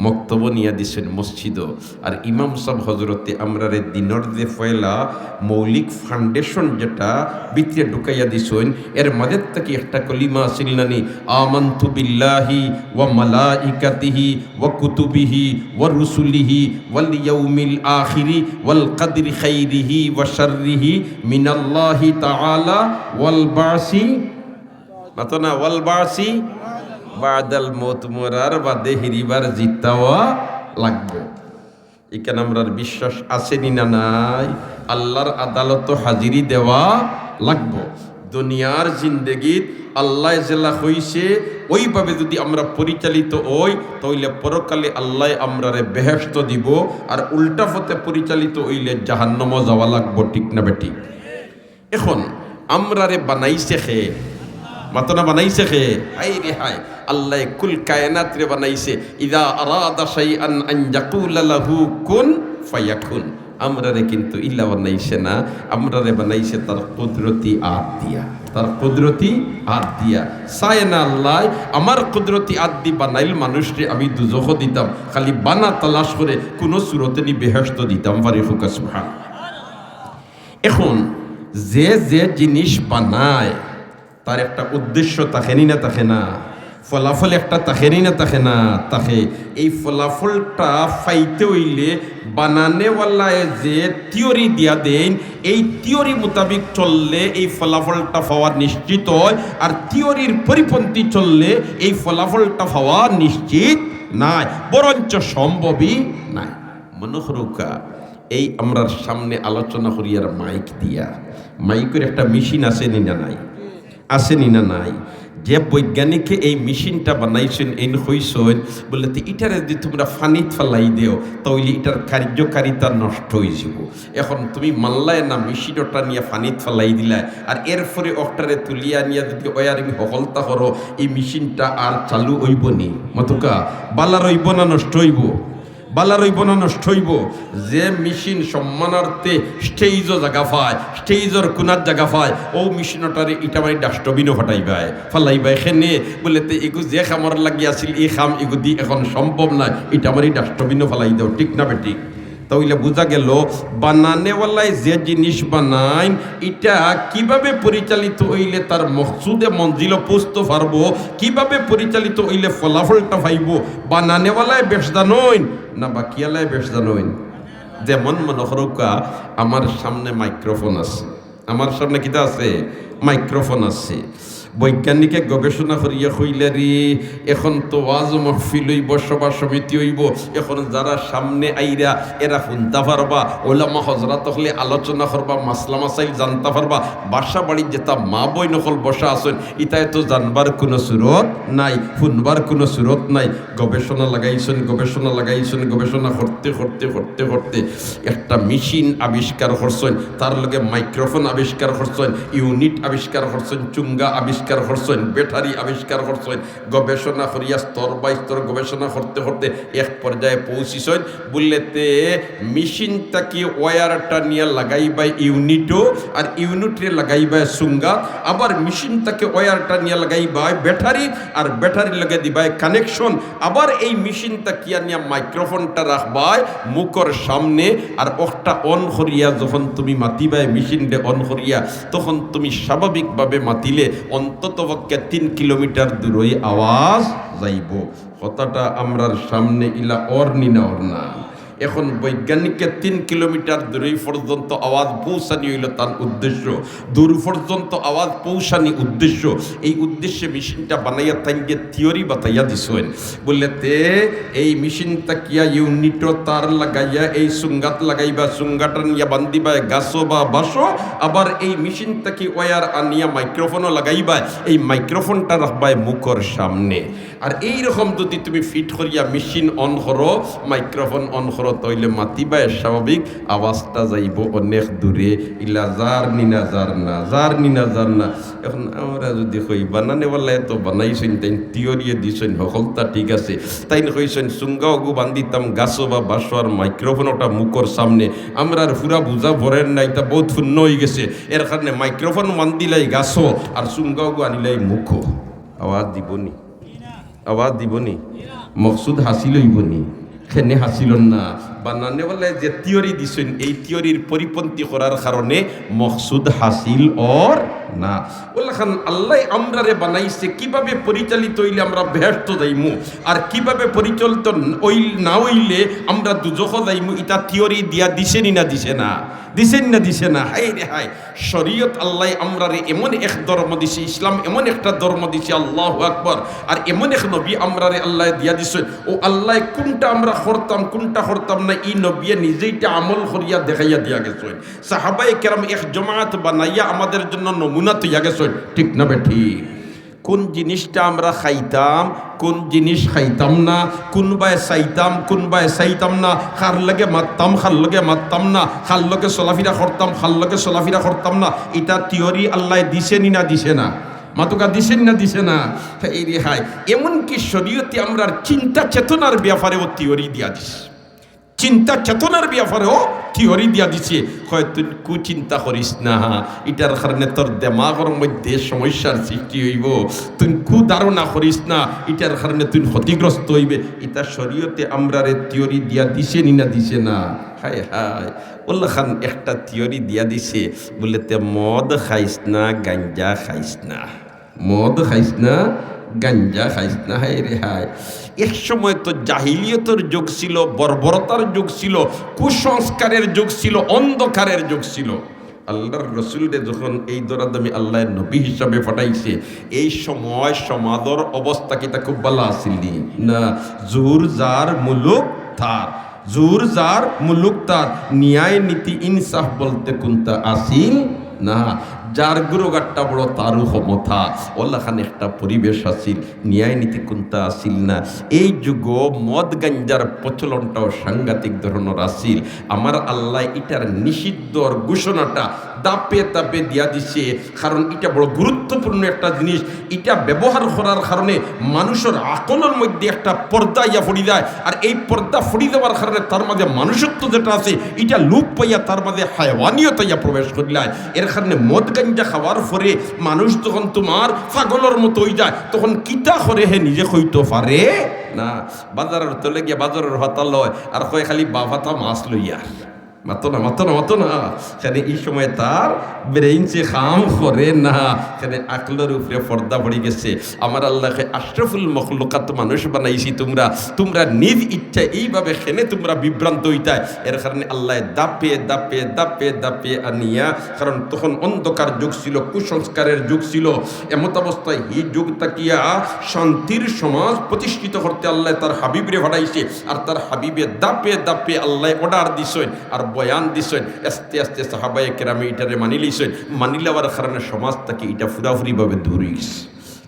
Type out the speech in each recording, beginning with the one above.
মক্তব্য নিয়ে দিছেন মসজিদ আর ইমাম সাহেব হজরতে আমরারে দিনর যে ফয়লা মৌলিক ফাউন্ডেশন যেটা ভিতরে ঢুকাইয়া দিছেন এর মাঝের থেকে একটা কলিমা আছিল নানি আমানতু বিল্লাহি ওয়া মালাইকাতিহি ওয়া কুতুবিহি ওয়া রুসুলিহি ওয়াল ইয়াউমিল আখিরি ওয়াল কদরি খাইরিহি ওয়া শাররিহি মিনাল্লাহি তাআলা ওয়াল বাসি মাতনা ওয়াল বাসি বাদাল মৌত মরার বাদে হিরিবার জিতাওয়া লাগবে। এখানে আমরার বিশ্বাস আসেনি না নাই? আল্লাহর আদালত হাজিরি দেওয়া লাগবে। দুনিয়ার জিন্দেগিত আল্লাহ জেলা হইছে ওইভাবে যদি আমরা পরিচালিত হই তাহলে পরকালে আল্লাহ আমরারে বেহেশত দিব, আর উল্টা পথে পরিচালিত হইলে জাহান্নামে যাওয়া লাগবে। ঠিক না বেটি? এখন আমরারে বানাইছে খে মাতনা বানাইছে খে হাই রে হাই আল্লাহ কুল কায়নাত রে বানাইছে ইদা আরাদা শাইআন আন ইয়াকুলা লাহু কুন ফায়াকুন। আমরারে কিন্তু ইল্লা বানাইছে না, আমরারে বানাইছে তার কুদরতি হাত দিয়া, তার কুদরতি হাত দিয়া। চায় না আল্লাহ আমার কুদরতি হাত দি বানাইল মানুষরে আমি দুজখ দিতাম, খালি বানা তালাশ করে কোন সুরতে নি বেহেশত দিতাম পারি ফুকা সুবহান। এখন যে যে জিনিস বানায় তার একটা উদ্দেশ্য থাকেনি না, থাকে না? ফলাফল একটা থাকেনি না, থাকে না? থাকে। এই ফলাফলটা পাইতে হইলে বানানেওয়ালায় যে থিওরি দিয়া দেন এই থিওরি মোতাবিক চললে এই ফলাফলটা পাওয়া নিশ্চিত হয়, আর থিওরির পরিপন্থী চললে এই ফলাফলটা পাওয়া নিশ্চিত নাই, বরঞ্চ সম্ভবই নাই। মনে করুকা এই আমরার সামনে আলোচনা করি আর মাইক দিয়া, মাইকের একটা মেশিন আছে নি না নাই? আসেনি না নাই? যে বৈজ্ঞানিকে এই মেশিনটা বানাইছেন এই হইছেন বলে এটারে যদি তোমরা ফানিত ফেলাই দেও তাহলে এটার কার্যকারিতা নষ্ট হয়ে যাব। এখন তুমি মানলায় না মেশিনটা নিয়ে ফানিত ফেলাই দিলাই, আর এরপরে অক্টারে তুলিয়া নিয়ে যদি ওয়ারিং হকলতা করো এই মেশিনটা আর চালু হইব নি? মতকা বালা রইব না নষ্ট হইব? বালা রইব না নষ্ট হইব? যে মেশিন সম্মানার্থে স্টেজও জায়গা পায়, স্টেজর কোনার জায়গা পায়, ও মেশিনটারে ইটা মানে ডাস্টবিনও ফাটাইবাই ফালাইবাই খেনে বলে এগু যে খামর লাগিয়াছিল এই খাম এগু দি এখন সম্ভব না, এটা মানে ডাস্টবিনও ফালাই দাও। ঠিক না বেটি? তাহলে বোঝা গেল বানানেওয়ালায় যে জিনিস বানায় এটা কিভাবে পরিচালিত হইলে তার মকসুদে মঞ্জিল পৌঁছতে পারবো, কিভাবে পরিচালিত হইলে ফলাফলটা পাইব, বানানেওয়ালায় বেশ জানইন না বাকিয়ালায় বেশ জানইন? যেমন মনে করুকা আমার সামনে মাইক্রোফোন আছে, আমার সামনে কিতা আছে? মাইক্রোফোন আছে। বৈজ্ঞানিকে গবেষণা করিয়া কইলে রে এখন তো ওয়াজ মাহফিল হইব, সভা সমিতি হইব, এখন যারা সামনে আইরা এরা শুনতে পারবা, ওলামা হজরত হলে আলোচনা করবা, মাসলা মাসাইল জানতে পারবা। বাসা বাড়ির যেটা মা বই নকল বসা আছেন ইটায় তো জানবার কোনো সুরত নাই, শুনবার কোনো সুরত নাই। গবেষণা লাগাইছেন, গবেষণা লাগাইছেন, গবেষণা করতে করতে করতে করতে একটা মেশিন আবিষ্কার করছেন, তার লগে মাইক্রোফোন আবিষ্কার করছেন, ইউনিট আবিষ্কার করছেন, চুঙ্গা আবিষ্কার করছেন, ব্যাটারি আবিষ্কার করছেন। গবেষণা করিয়া স্তর বাই স্তর গবেষণা করতে করতে এক পর্যায়ে পৌঁছিছেন বললেতে মেশিনটাকে ওয়ারটা নিয়ে লাগাইবাই ইউনিটও, আর ইউনিটে লাগাইবাই চুঙ্গা, আবার মেশিনটাকে ওয়ারটা নিয়ে লাগাইবাই ব্যাটারি, আর ব্যাটারি লাগে দিবাই কানেকশন, আবার এই মেশিনটা কিয়া নিয়ে মাইক্রোফোনটা রাখবাই মুখর সামনে, আর ওটা অন করিয়া যখন তুমি মাতিবাই মেশিনটা অন করিয়া তখন তুমি স্বাভাবিকভাবে মাতিলে অন্ততপক্ষে 3 কিলোমিটার দূরে আওয়াজ যাইব। কথাটা আমরার সামনে ইলা অর নিনা অর না। এখন বৈজ্ঞানিককে 3 কিলোমিটার দূরে পর্যন্ত আওয়াজ পৌঁছানি হইল তার উদ্দেশ্য, দূর পর্যন্ত আওয়াজ পৌঁছানি উদ্দেশ্য। এই উদ্দেশ্যে মেশিনটা বানাইয়া তাইকে থিওরি বাতাইয়া দিছেন বললেতে এই মেশিনটা কিয়া ইউনিটও তার লাগাইয়া এই সুঙ্গাত লাগাইবা, সুঙ্গাটা নিয়া বান্দিবা গাছো বা বাসো, আবার এই মেশিনটা কি ওয়ার আনিয়া মাইক্রোফোনও লাগাইবা, এই মাইক্রোফোনটা রাখবাই মুখর সামনে। আর এই রকম যদি তুমি ফিট করিয়া মেশিন অন করো, মাইক্রোফোন অন করো, তইলে মাতিবাই স্বাভাবিক আওয়াজটা যাইব অনেক দূরে, ইলা যার নিনা যার না, যার নিনা যার না। এখন আমরা যদি কই বানানেওয়ালা তো বানাইছেন, তাই থিওরিয়ে দিছেন সকলটা ঠিক আছে, তাই কইছেন চুঙ্গাও গু বান্দিতাম গাছো বা বাসো আর মাইক্রোফোন ওটা মুখর সামনে, আমরা আর পুরা বুঝা ভরেন নাই, তা বহুত শূন্য হয়ে গেছে। এর কারণে মাইক্রোফোন বান্দিলাই গাছো আর চুঙ্গাও গু আনিলাই মুখো, আওয়াজ দিবনি, আওয়াজ দিবনি। মকসুদ হাসিল হইবনি খেনে হাসিল না বানানে বলে যে থিওরি দিছেন এই থিওরির পরিপন্থী করার কারণে মকসুদ হাসিল ওর না ওলাখান আল্লাহ আমরারে বানাইছে কিভাবে পরিচালিত হইলে আমরা ব্যর্থ যাইমু আর কিভাবে পরিচালিত না হইলে আমরা দুজখ যাইমু এটা থিওরি দিয়া দিছেনি না দিছে না দিছেন না দিছে না হাই রে হাই শরীয়ত আল্লাহ আমরারে এমন এক ধর্ম দিছে ইসলাম এমন একটা ধর্ম দিছে আল্লাহু আকবার আর এমন এক নবী আমরারে আল্লাহ দিয়া দিছে ও আল্লাহ কোনটা আমরা করতাম কোনটা করতাম না এই নবী নিজেইটা আমল করিয়া দেখাইয়া দিয়া গেছেন সাহাবায়ে কেরাম এক জামাত বানাইয়া আমাদের জন্য নমুনা তৈয়া গেছেন ঠিক না বেঠিক কোন জিনিসটা আমরা খাইতাম কোন জিনিস খাইতাম না কোনবায় চাইতাম না খার লগে মারতাম খার লগে মারতাম না খার লগে চলাফিরা করতাম খার লগে চলাফিরা করতাম না এটা থিওরি আল্লাহ দিছেনি না দিছে না মাতুকা দিছেন না দিছে না এই রেহাই এমনকি শরীয়তে আমরা চিন্তা চেতনার ব্যাপারেও থিওরি দিয়া দিছে চিন্তা চেতনার ব্যাপারেও থিওরি দিয়া দিছে হয় তুই কুচিন্তা করিস না এটার কারণে তোর দেমাগের মধ্যে সমস্যার সৃষ্টি হইব তুই কুধারণা করিস না এটার কারণে তুই ক্ষতিগ্রস্ত হইবে এটা শরীয়তে আমরারে থিওরি দিয়া দিছে নি না দিছে না হায় হায় উল্লাহ খান একটা থিওরি দিয়া দিছে বলে তে মদ খাইস না গাঞ্জা খাইস না মদ খাইস না গাঞ্জা খাইস না হায় রে হায় এক সময় তো জাহিলিয়তের যুগ ছিল বর্বরতার যুগ ছিল কুসংস্কারের যুগ ছিল অন্ধকারের যুগ ছিল আল্লাহর রসুলরে যখন এই দরাদামি আল্লাহ নবী হিসাবে পাঠাইছে এই সময় সমাজের অবস্থা কি তা খুব ভালো আসিলি না জোর যার মুলুক তার জোর যার মুলুক তার ন্যায় নীতি ইনসাফ বলতে কোনটা আসিল না যার গুরুগাট্টা বড় তারও ক্ষমতা ওল্লাখান একটা পরিবেশ আসিল ন্যায় নীতি কোনটা আসিল না এই যুগ মদ গাঞ্জার প্রচলনটাও সাংঘাতিক ধরনের আসিল আমার আল্লাহ এটার নিষিদ্ধর ঘোষণাটা দাপে দাপে দিয়া দিছে কারণ এটা বড় গুরুত্বপূর্ণ একটা জিনিস এটা ব্যবহার করার কারণে মানুষের আকলের মধ্যে একটা পর্দা ইয়া ফড়ি যায় আর এই পর্দা ফড়ি দেওয়ার কারণে তার মাঝে মানুষত্ব যেটা আছে এটা লুপ পাইয়া তার মাঝে হায়ওয়ানিয়ত ইয়া প্রবেশ করিলায় এর কারণে মদ গাঞ্জা খাওয়ার পরে মানুষ যখন তোমার পাগলের মতো হয়ে যায় তখন কিতা করে হে নিজে হইতে পারে না বাজারের তলে গিয়ে বাজারের ভাতা লয় আর কয় খালি বাভাতা মাছ লইয়া মাতো না সেখানে এই সময় তার ব্রেইনসে কাম করে না সেখানে আকলের উপরে পর্দা পড়ে গেছে আমার আল্লাহকে আশরাফুল মখলুকাত মানুষ বানাইছি তোমরা নিজ ইচ্ছা এইভাবে খেনে তোমরা বিভ্রান্ত হইতায় এর কারণে আল্লাহ দাপে আনিয়া কারণ তখন অন্ধকার যুগ ছিল কুসংস্কারের যুগ ছিল এমত অবস্থায় এই যুগ তাকিয়া শান্তির সমাজ প্রতিষ্ঠিত করতে আল্লাহ তার হাবিবরে ভাড়াইছে আর তার হাবিবে দাপে আল্লাহ অর্ডার দিছেন আর বয়ান দিছেন আস্তে আস্তে সাহাবায়ে কেরামে এটারে মানি লইছেন মানি লওয়ার কারণে সমাজ থেকে এটা পুরাপুরিভাবে দূর হয়ে গেছে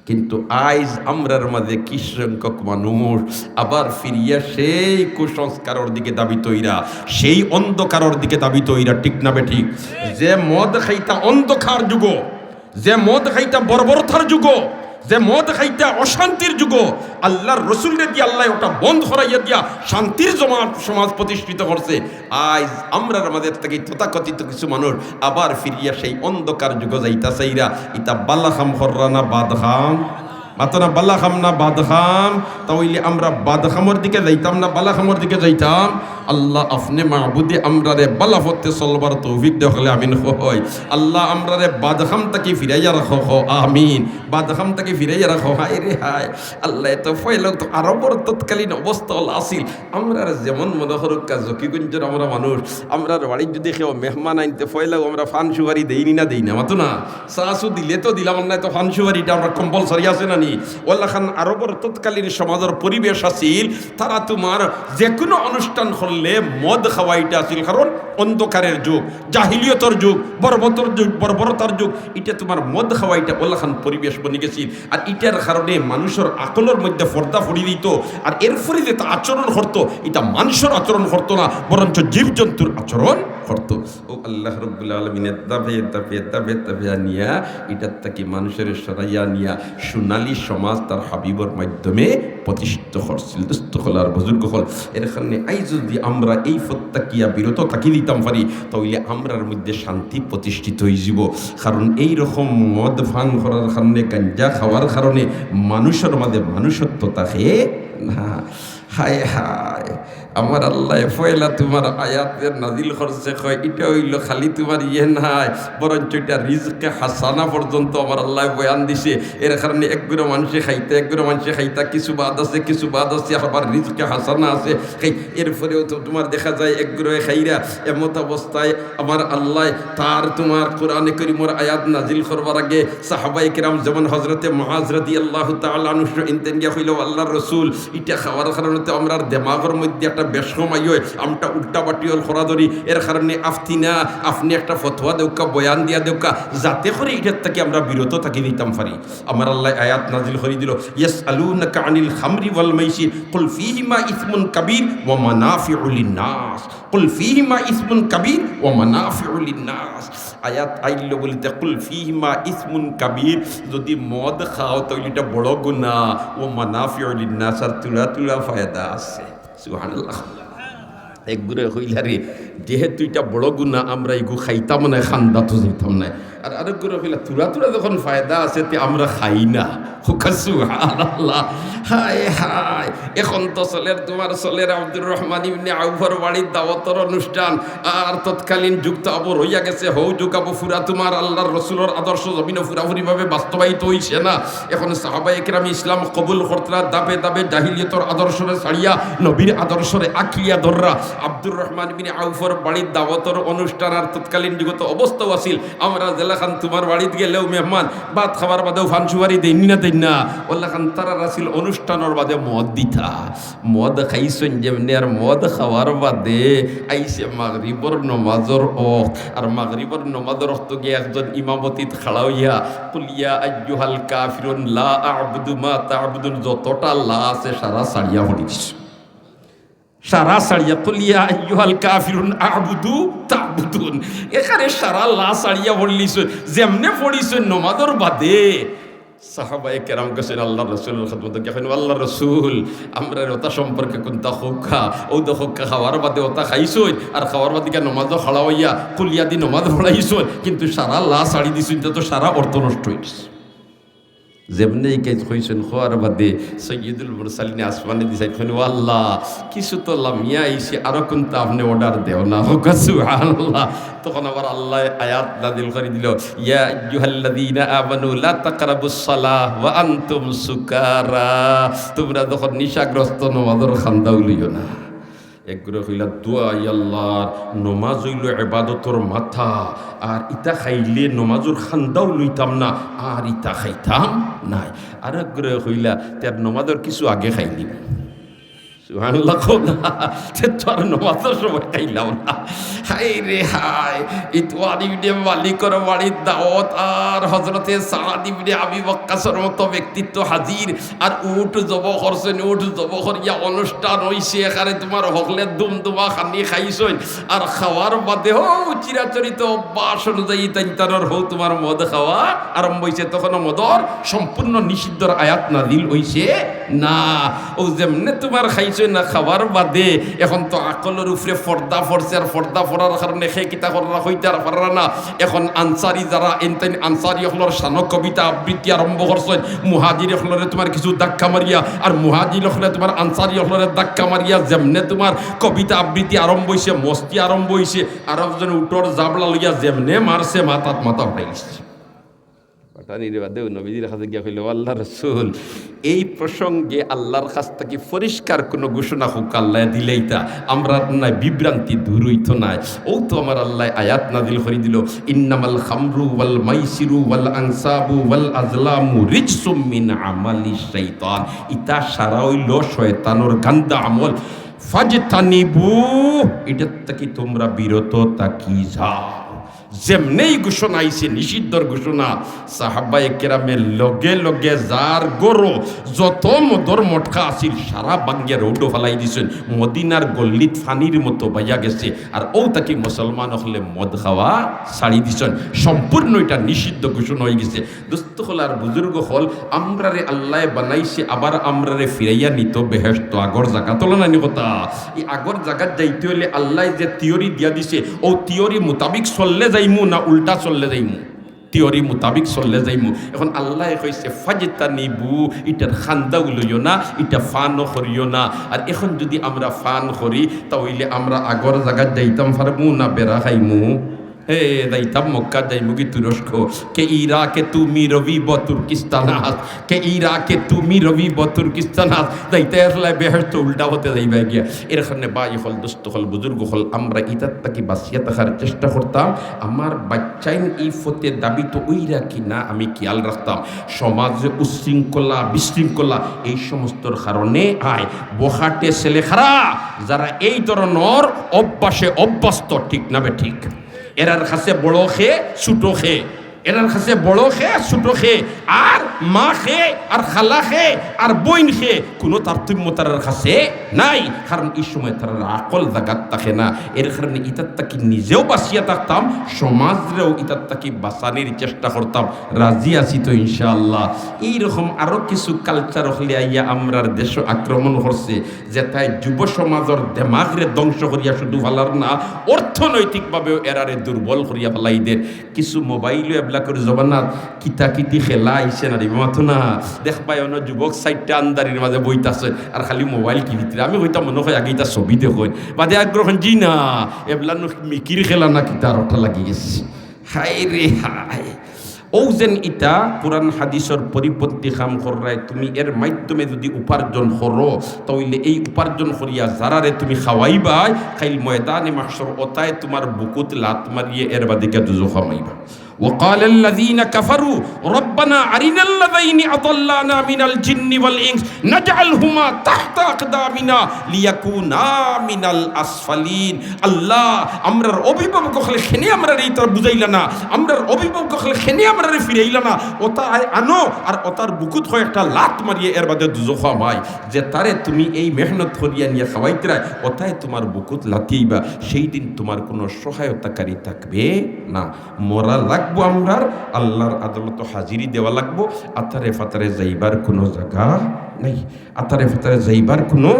কিন্তু আজ আমরার মাঝে কি সংখ্যক মানুষ আবার ফিরিয়া সেই কুসংস্কারের দিকে দাবি তৈরা সেই অন্ধকারের দিকে দাবি তৈরা ঠিক না বেঠিক যে মদ খাইতা অন্ধকার যুগ যে মদ খাইতা বর্বরতার যুগ যে মদ খাইতা অশান্তির যুগ আল্লাহর রসুলকে দিয়ে আল্লাহ ওটা বন্ধ করাইয়া দিয়া শান্তির সমাজ প্রতিষ্ঠিত করছে আজ আমরার আমাদের থেকে তথাকথিত কিছু মানুষ আবার ফিরিয়া সেই অন্ধকার যুগ যাইতা চাইরা ইতা বাল্লাখাম হররা না বাদখাম মাতো না বাল্লাখাম না বাদখাম তাহলে আমরা বাদখামর দিকে যাইতাম না বাল্লাখামর দিকে যাইতাম আল্লাহ আপনি মাহবুদে আমরারে বালাফতে চলবার তৌফিক দেখলে আমিন হয় আল্লাহ আমরারে বাদখাম তাকে ফিরাইয়া রাখো আমিন বাদখাম তাকে ফিরাইয়া রাখো হায় রে হায় আল্লাহ তো ফয়ল তো আরবর তৎকালীন অবস্থা আসিল আমরা যেমন মনে করুক জকিগঞ্জের আমরা মানুষ আমরা বাড়ির যদি কেউ মেহমান আনতে ফয়লাও আমরা ফান সুপারি দেইনি না দেই না মাতো না চাষু দিলে তো দিলাম না তো ফান সুপারিটা আমরা কম্পালসারি আছে না নি ওল্লা খান আরবর তৎকালীন সমাজের পরিবেশ আসিল তারা তোমার যে কোনো অনুষ্ঠান করলে মদ খাওয়াইটা আসিল কারণ অন্ধকারের যুগ জাহিলিয়তর যুগ বর্বরতার যুগ এটা তোমার মদ খাওয়াইটা ওল্লা খান পরিবেশ বনে গেছিল আর এটার কারণে মানুষের আকলের মধ্যে পর্দা ফড়ি দিত আর এরপরে যে আচরণ করতো এটা মানুষের আচরণ করতো না বরঞ্চ জীবজন্তুর আচরণ করতো ও আল্লাহ রাব্বুল আলামিনের দাবে নিয়া এটার থেকে মানুষের সরাইয়া নিয়া সোনালী সমাজ তার হাবিবর মাধ্যমে প্রতিষ্ঠিত করছিল দুস্থ হল আর বুজুর্গ হল এর কারণে আই যদি আমরা এই প্রত্যাকিয়া বিরত থাকি দিতাম পারি তাহলে আমরার মধ্যে শান্তি প্রতিষ্ঠিত হয়ে যাব কারণ এই রকম মদ পান করার কারণে গাঞ্জা খাওয়ার কারণে মানুষের মাঝে মানুষত্ব থাকে না। হায় হায়, আমার আল্লাহ ফয়লা তোমার আয়াতের নাজিল করছে, কয় এটা হইল খালি তোমার ইয়ে নাই, বরঞ্চ এটা রিজকে হাসানা পর্যন্ত আমার আল্লাহ বয়ান দিছে। এর কারণে একগুলো মানুষে খাইতে, একগুলো মানুষে খাইতা, কিছু বাদ আছে, কিছু বাদ আছে, আবার রিজকে হাসানা আছে। এরপরেও তো তোমার দেখা যায় একগুলো খাইরা এমত অবস্থায় আমার আল্লাহ তার তোমার কোরআনে কারীমের আয়াত নাজিল করবার আগে সাহাবায়ে কেরাম যেমন হযরতে মুআজ রাদিয়াল্লাহু তাআলা আনহু ইনতেন গিয়া হইল আল্লাহর রাসূল এটা খাওয়ার কারণে তো আমরা দেমাগের মধ্যে একটা বেশসময় হয়, আমরা উল্টা বাটিওর খরা ধরি। এর কারণে আফতিনা আপনি একটা ফতোয়া দেউকা, বয়ান দিয়া দেউকা, যাতে করে এটার থেকে আমরা বিরত থাকি দিতাম পারি। আমার আল্লাহ আয়াত নাজিল করে দিল, ইয়াসআলুনাকা আনিল খামরি ওয়াল মাইসির কুল ফীহিমা ইসমুন কাবীর ওয়া মানাফিউ লিন-নাস, কুল ফীহিমা ইসমুন কাবীর ওয়া মানাফিউ লিন-নাস। আয়াত আইল বলিতে কুল ফীহিমা ইসমুন কাবীর, যদি মদ খাও তাহলে এটা বড় গুনাহ, ও মানাফিউ লিন-নাস, আর তুলা তুলা ফায়দা আছে। সুবহানাল্লাহ। একগুরে হইলারে যেহেতু এটা বড় গুনাহ, আমরা এগু খাইতাম না, খান্দা তো যেতাম না। আর আরেকগুলো হইলা তুরা তুরা যখন ফায়দা আছে তে আমরা খাই না। সুবহানাল্লাহ। হায় হায়, এখন তো চলের তোমার চলের আব্দুর রহমান ইবনে আউফর বাড়ির দাওয়াতের অনুষ্ঠান, আর তৎকালীন যুগ তো আবার হইয়া গেছে, হৌ যুগ আবু ফুরা তোমার আল্লাহর রসুলের আদর্শ জমিন পুরাপুরিভাবে বাস্তবায়িত হইছে না। এখন সাহাবায়ে কেরাম ইসলাম কবুল করতরা, দাবে দাবে জাহিলিয়তের আদর্শরে ছাড়িয়া নবীর আদর্শরে আঁকড়িয়া ধররা আব্দুর রহমান ইবনে আউফর বাড়ির দাওয়াতের অনুষ্ঠান। আর তৎকালীন যুগত অবস্থাও আছিল, আমরা জেলা খান তোমার বাড়িতে গেলেও মেহমান ভাত খাবার বাদেও ফানসুবারি দেয়নি না, দেন না ওল্লা খান তারা আসিল অনুষ্ঠানের বাদে মদ দিতা, মদ খাইছেন যেমনি। আর মদ খাওয়ার বাদে আইসে মাগরিবর নমাজর ওয়াক্ত, আর মাগরিবর নমাজর ওয়াক্ত গিয়ে একজন ইমামতিত খাড়া হইয়া কুলিয়া আইয়ুহাল কাফিরুন লা আ'বুদু মা তা'বুদুন, যতটা লা আছে সারা সারিয়া পড়ি দিছে, সারা সারিয়া কুলিয়া আইয়ুহাল কাফিরুন আ'বুদু তা'বুদুন, এখানে সারা লা সারিয়া পড়লিছ, যেমনে পড়িছ নমাজর বাদে। সাহাবায়ে কেরাম গেছেন আল্লাহ রসুলের খেদমতে, কেন আল্লাহ রসুল আমরা ওটা সম্পর্কে কোনটা হোকা ও তো হোকা খাওয়ার বাদে ওটা খাইছই, আর খাওয়ার বাদে নমাজও খাড়া হইয়া কুলিয়া দি নমাজ পড়াইছ, কিন্তু সারা লা সারি দিছুন, তো সারা অর্থ নষ্ট হয়েছে। যেমনি কাজ হয়েছেন খোয়ার বাদে সৈয়দুল মুরসালিন আসমানে দিছে, আল্লাহ কিছু তো লামিয়া আইসি, আরো কিন্তু আপনি অর্ডার দেও না। সুবহানাল্লাহ। তখন আবার আল্লাহ আয়াত নাযিল করে দিল, ইয়া আইয়ুহাল্লাযীনা আমানু লা তাকরাবুস সালাহ ওয়া আনতুম সুকারা, তোমরা যখন নিশাগ্রস্ত নমাজের খান্দাও লইও না। একগুলো হইলা দোয়া, আল্লাহর নমাজ হইল ইবাদতর মাথা, আর ইতা খাইলে নমাজুর খান্দাও লইতাম না, আর ইতা খাইতাম নাই। আর একগুলো হইলা তার নমাজের কিছু আগে খাইলি, সুবহানাল্লাহ, তো আর নমাজের সময় খাইলাম না। হাই রে হাই, ইতওয়ান ইবনে মালিকের বাড়ির দাওয়াত, আর হযরতে সাদ ইবনে আবি ওয়াক্কাসের মতো ব্যক্তিত্ব হাজির, আর উট জব করছেন, উট জব করিয়া অনুষ্ঠান হইছে, এখানে তোমার হকলে দুমদুমা খানি খাইছেন, আর খাওয়ার বাদে হো চিরাচরিত অভ্যাস অনুযায়ী তাইতানোর হো তোমার মদ খাওয়া আরম্ভ হইছে। তখন মদর সম্পূর্ণ নিষিদ্ধর আয়াত নাযিল হইছে না। ও যেমনে তোমার খাইছে না খাবার বাদে, এখন তো আকলের উপরে পর্দা পড়ছে, আর পর্দা পড়ার কারণে সে কিতা করা হইতে আর পারা না। এখন আনসারি যারা এনতেন আনসারি হলর শানক কবিতা আবৃত্তি আরম্ভ করছেন, মুহাজির হলরে তোমার কিছু ধাক্কা মারিয়া, আর মুহাজির হলে তোমার আনসারি হলরে ধাক্কা মারিয়া, যেমনে তোমার কবিতা আবৃত্তি আরম্ভ হইছে, মস্তি আরম্ভ হইছে, আর একজন উটর জাবলা লইয়া যেমনে মারছে মাথাত মাথা উঠাইছে। নবীজির কাছে গিয়া কইল, আল্লাহ রসুল এই প্রসঙ্গে আল্লাহর কাছ থেকে পরিষ্কার কোনো ঘোষণা হোক, আল্লাহ দিলেই তা আমরা নাই বিভ্রান্তি দূর হইত নাই। ও তো আমার আল্লাহ আয়াত নাযিল করে দিল, ইন্নামাল খামরু ওয়াল মাইসিরু ওয়াল আনসাবু ওয়াল আজলামু রিজসুম মিন আমালিশ শাইতান, ইতা সারা হইল শয়তানের গান্দা আমল, ফাজতানিবু, এটার থেকে তোমরা বিরত থাকি যাও। যেমনেই ঘোষণা আইছে নিষিদ্ধর ঘোষণা, সাহাবায়ে কেরামের লগে লগে যার গরো যত মদর মটকা আছিল সারা বাঙ্গিয়া রৌডো ফালাই দিছেন, মদিনার গল্লিত ফানির মতো বাইয়া গেছে। আর ও তাকে মুসলমান হলে মদ খাওয়া ছাড়ি দিছেন, সম্পূর্ণ এটা নিষিদ্ধ ঘোষণা হয়ে গেছে। দোস্ত হল আর বুজুর্গ হল, আমরারে আল্লাহ বানাইছে, আবার আমরারে ফিরাইয়া নিত বেহেশত, আগর জায়গা তোলা নানি কথা। এই আগর জায়গাত যাইতে হলে আল্লাহ যে থিওরি দিয়া দিছে, ও থিওরি মোতাবিক চললে যাইমু না উল্টা চললে যাইমু? থিওরি মোতাবিক চললে যাইমু। এখন আল্লাহ কইছে ফাজতা নিবু, ইটার খান্দাও লইও না, ইটা ফানও করিও না। আর এখন যদি আমরা ফান করি তাহলে আমরা আগর জায়গায় যাইতাম পারবো না বেড়া খাইমু? হে যাইতাম মক্কা যাইমু কি তুরস্ক? কে ইরাকে তুমি রবিব তুর্কিস্তানাত, কে ইরাকে তুমি রবিব তুর্কিস্তানাত যাইতে আসলে বেহেশত উল্টা হতে যাইবা গিয়া। এরখানে বাই হল দোস্ত হল বুজুর্গ হল আমরা ইতার তাকে বাঁচিয়ে থাকার চেষ্টা করতাম। আমার বাচ্চাইন এই ফতে দাবি তো ওইরা কি না আমি খেয়াল রাখতাম। সমাজে উশৃঙ্খলা বিশৃঙ্খলা এই সমস্তর কারণে আয় বখাটে ছেলে খারা যারা এই ধরনের অভ্যাসে অভ্যস্ত, ঠিক না বে ঠিক? এরার কাছে বড় খেয়ে ছোট খেয়ে, এরার কাছে বড় খেয়ে ছোট খেয়ে, আর মা খেয়ে আর খালা খেয়ে আর বইন খেয়ে কোনো তারতম্য তার কাছে নাই। কারণ এই সময় তার আকল জাগাত থাকে না। এর কারণে ইতার তাকে নিজেও বাঁচিয়া থাকতাম, সমাজরেও ইতার তাকে বাঁচানির চেষ্টা করতাম। রাজি আছি তো ইনশাআল্লাহ? এইরকম আরও কিছু কালচার হলে আইয়া আমরার দেশ আক্রমণ করছে, যে তাই যুব সমাজের দেমাগরে ধ্বংস করিয়া শুধু ভালার না, অর্থনৈতিকভাবেও এরারে দুর্বল করিয়া ফেলাইদের। কিছু মোবাইলও এবলাকের জবানাত কিতাকিতি খেলা আইসে না মাথো না দেখবাই অন্য যুবক সাইডটা আন্দারির মাঝে বইতাছে আর খালি মোবাইল কি ভিতরে। আমি হইতাম মনে হয় আগে এটা ছবি দেখুন বাদে আগ্রহ জি না এবলা মিকির খেলা না কিতার ওটা লাগি গেছে। হাই রে হাই, ও যেন ইটা কোরআন হাদিসের পরিপন্থী কাম করায় তুমি এর মাধ্যমে যদি উপার্জন করো তাহলে এই উপার্জন করিয়া যারারে তুমি খাওয়াইবাই খাইল ময়দানে মাহশর ওতায় তোমার বুকুত লাত মারিয়ে এর বাদিকে দুজো খামাইবা। وقال الذين كفروا ربنا أرنا الذين أضلانا من الجن والإنس نجعلهما تحت أقدامنا ليكونا من الأسفلين। আল্লাহ আমরার অভিভাবক হলে খেনে আমরা এই তার বুঝাইলা না, আমরার অভিভাবক হলে খেনে আমরা ফিরাইলা না, ওটা আনো আর ওটার বুকুত হয়ে একটা লাত মারিয়ে এর বাদে দুজো খাওয়াই। যে তারে তুমি এই মেহনত করিয়া নিয়ে খাওয়াইতে রায় ওটাই তোমার বুকুত লাতিয়েইবা, সেই দিন তোমার কোনো সহায়তাকারী থাকবে না। মরা লাগবো আমরার আল্লাহর আদালত হাজিরি দেওয়া লাগবো। আতারে ফাতারে যাইবার কোনো জায়গা নাই, আতারে ফাতারে যাইবার কোনো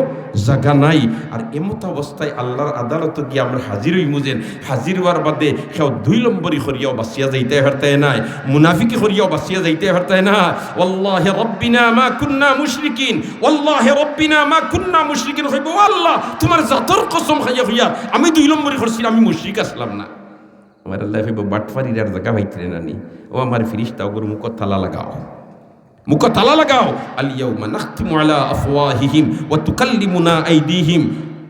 জায়গা নাই। আর এমত অবস্থায় আল্লাহর আদালত গিয়ে আমরা হাজির হই মুজেন, হাজির হওয়ার বাদে কেউ 2 নম্বরই করিয়াও বাঁচিয়া যাইতে পারতায় নাই, মুনাফিকি করিয়াও বাঁচিয়া যাইতে পারতায় না। ওয়াল্লাহি রব্বিনা মা কুন্না মুশরিকিন, ওয়াল্লাহি রব্বিনা মা কুন্না মুশরিকিন হইব। আল্লাহ তোমার জাতর কসম খাইয়া হইয়া আমি 2 নম্বরই করছিলাম, আমি মুশরিক আসলাম না। আমার আল্লাহ হইব বাটফারির আর জায়গা পাইতে নানি। ও আমার ফিরিস্তা ওগুর মুখ তালা লাগাও, মুখ তালা লাগাও। আল-ইয়াউমা নাখতিমু আলা আফওয়াহিহিম ওয়া তুকাল্লিমুনা আইদিহিম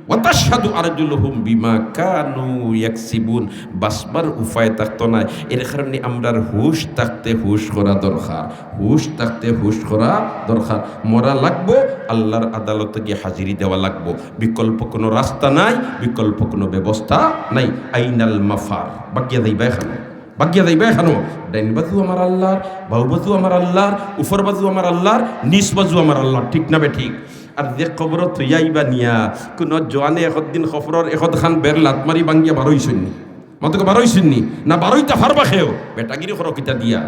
ওয়া তাশহাদু আরজুলুহুম বিমা কানু ইয়াকসিবুন। বাসবার উপায় থাকতো না। এর কারণে আমরার হুশ থাকতে হুশ করা দরকার, হুশ থাকতে হুশ করা দরকার। মরা লাগবো, আল্লাহর আদালতে গিয়ে হাজিরি দেওয়া লাগবো। বিকল্প কোনো রাস্তা নাই, বিকল্প কোনো ব্যবস্থা নাই। আইনাল মাফার বাকিয়া যাইবা এখানে, বাকিয়া যাইবা এখানো। ডাইন বাজু আমার আল্লাহর, বাউ বাজু আমার আল্লাহর, উপর বাজু আমার আল্লাহর, নিচ বাজু আমার আল্লাহর, ঠিক না বে ঠিক? আর যে কবরত থইয়াইবা নিয়া কোনো জোয়ানে একদিন খবরের এখন বের লাত মারি বাঙ্গিয়া বারোইছন্নি মতকে বারোইছন্নি না বারোইতা ফারবা খেয়েও বেটাগিরি করো কিতা দিয়া,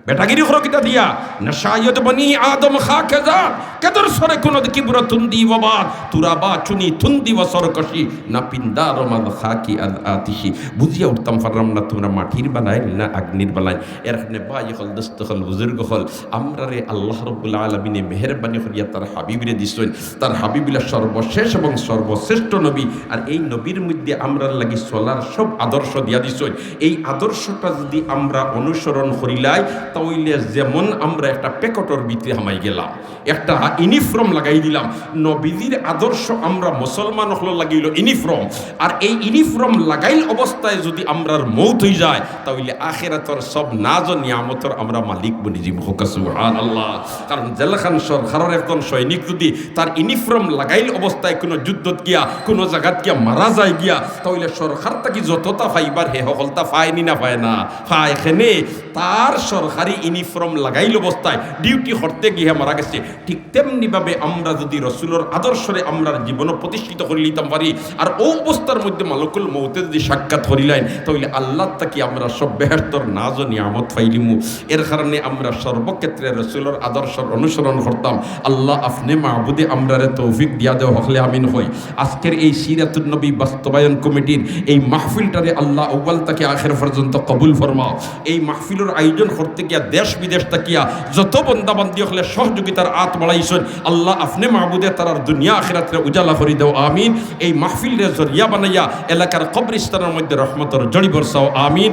বেটাগিরি করো কিতা দিয়া। নশায়ত বনি আদম খাকেজা কেদর সরে কোন কি বুরা তুন্দি ওয়াবাদ তুরাবা চুনি তুন্দি ওয়া সরকশি না পিন্দার মাদ খাকি আল আতিশি। বুঝিয়া উঠতাম পারলাম না তোমরা মাটির বানাই না আগ্নির বানাই। এরখানে ভাই হল দোস্ত হল বুজুর্গ হল আমরা রে আল্লাহ রাব্বুল আলামিনে মেহেরবানি করিয়া তার হাবিবরে দিছেন। তার হাবিবিলা সর্বশেষ এবং সর্বশ্রেষ্ঠ নবী। আর এই নবীর মধ্যে আমরা লাগি চলার সব আদর্শ দিয়া দিছেন। এই আদর্শটা যদি আমরা অনুসরণ করিলাই তাহলে যেমন আমরা একটা প্যাকেটর ভিতরে হামাই গেলাম, একটা ইউনিফর্ম লাগাই দিলাম। নবীজির আদর্শ আমরা মুসলমান হলো লাগিল ইউনিফর্ম। আর এই ইউনিফর্ম লাগাইল অবস্থায় যদি আমরার মৌত হয়ে যায় তাহলে আখিরাতের সব নাজ ও নিয়ামতের আমরা মালিক বনি যাব। সুবহানাল্লাহ। কারণ জেলখান সরকারের একজন সৈনিক যদি তার ইউনিফর্ম লাগাইল অবস্থায় কোনো যুদ্ধত গিয়া কোনো জায়গাত গিয়া মারা যায় গিয়া তাহলে সরকার তাকে যতটা ফাইবার হে সকলটা পায়নি না পায় না পায়। এখানে তার সরকারি ইউনিফর্ম লাগাইল অবস্থায় ডিউটি করতে গিয়ে মারা গেছে। ঠিক তেমনিভাবে আমরা যদি রসুলের আদর্শরে আমরা জীবন প্রতিষ্ঠিত করে নিতাম পারি আর ও অবস্থার মধ্যে মালকুল মৌতে যদি সাক্ষাৎ করিলেন তাহলে আল্লাহ তাকে আমরা সব বেহেশতর নাজ ও নিয়ামত পাইলিমু। এর কারণে আমরা সর্বক্ষেত্রে রসুলের আদর্শর অনুসরণ করতাম। আল্লাহ আপনি মাহবুদে আমরারে তৌফিক দিয়া দেওয়া হকলে আমিন হই। আজকের এই সিরাতুন নবী বাস্তবায়ন কমিটির এই মাহফিলটারে আল্লাহ আউয়াল থেকে আখের পর্যন্ত কবুল ফরমাও। এই মাহফিল মাহফিলের আয়োজন করতে গিয়া দেশ বিদেশ তাকিয়া যত বন্দাবান্দি হলে সহযোগিতার আত বাড়াইছেন আল্লাহ আপনি মাহবুদে তারার দুনিয়া আখিরাতে উজালা করে দাও আমিন। এই মাহফিলের জরিয়া বানাইয়া এলাকার কবরস্থানের মধ্যে রহমতের জড়ি বর্ষাও আমিন।